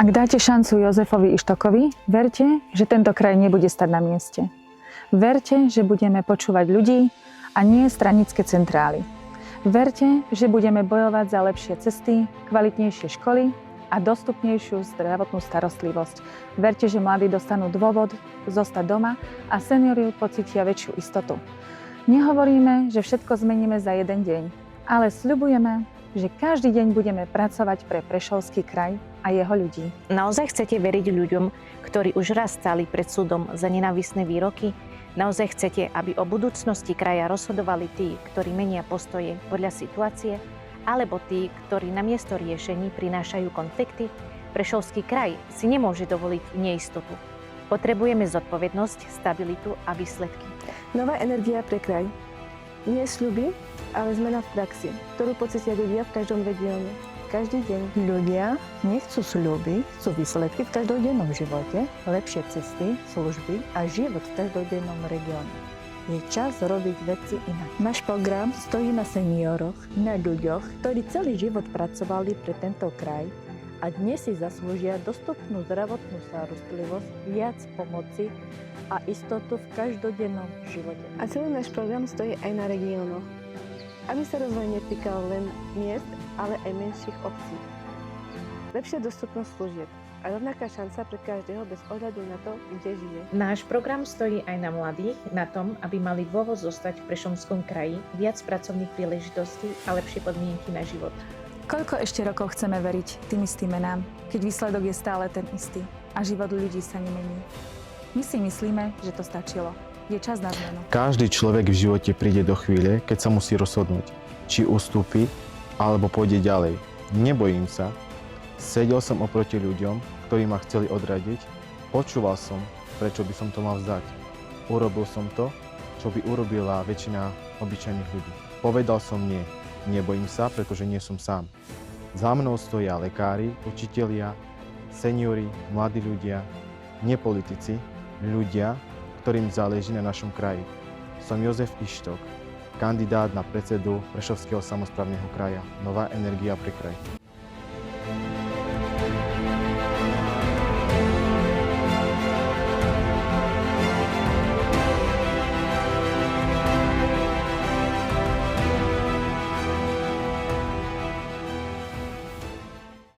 Ak dáte šancu Jozefovi Ištokovi, verte, že tento kraj nebude stať na mieste. Verte, že budeme počúvať ľudí a nie stranické centrály. Verte, že budeme bojovať za lepšie cesty, kvalitnejšie školy a dostupnejšiu zdravotnú starostlivosť. Verte, že mladí dostanú dôvod zostať doma a seniori pocítia väčšiu istotu. Nehovoríme, že všetko zmeníme za jeden deň, ale sľubujeme, že každý deň budeme pracovať pre Prešovský kraj a jeho ľudí. Naozaj chcete veriť ľuďom, ktorí už raz stáli pred súdom za nenávistné výroky? Naozaj chcete, aby o budúcnosti kraja rozhodovali tí, ktorí menia postoje podľa situácie, alebo tí, ktorí namiesto riešení prinášajú konflikty? Prešovský kraj si nemôže dovoliť neistotu. Potrebujeme zodpovednosť, stabilitu a výsledky. Nová energia pre kraj. Nie sľuby, ale zmena v praxi, ktorú pocítia ľudia v každom regióne. Každý deň. Ľudia nechcú sľuby, chcú výsledky v každodennom živote, lepšie cesty, služby a život v každodennom regióne. Je čas robiť veci inak. Náš program stojí na senioroch, na ľuďoch, ktorí celý život pracovali pre tento kraj a dnes si zaslúžia dostupnú zdravotnú starostlivosť, viac pomoci a istotu v každodennom živote. A celý náš program stojí aj na regiónoch, aby sa rozvoj netýkal len miest, ale aj menších obcí. Lepšia dostupnosť služieb a rovnaká šanca pre každého bez ohľadu na to, kde žije. Náš program stojí aj na mladých, na tom, aby mali dôvod zostať v Prešovskom kraji, viac pracovných príležitostí a lepšie podmienky na život. Koľko ešte rokov chceme veriť tým istým menám, keď výsledok je stále ten istý a život ľudí sa nemení? My si myslíme, že to stačilo. Je čas na zmenu. Každý človek v živote príde do chvíle, keď sa musí rozhodnúť, či ustúpi, alebo pôjde ďalej. Nebojím sa. Sedel som oproti ľuďom, ktorí ma chceli odradiť. Počúval som, prečo by som to mal vzdať. Urobil som to, čo by urobila väčšina obyčajných ľudí. Povedal som nie. Nebojím sa, pretože nie som sám. Za mnou stoja lekári, učitelia, seniori, mladí ľudia, nepolitici, ľudia, ktorým záleží na našom kraji. Som Jozef Ištok, kandidát na predsedu Prešovského samosprávneho kraja. Nová energia pre kraj.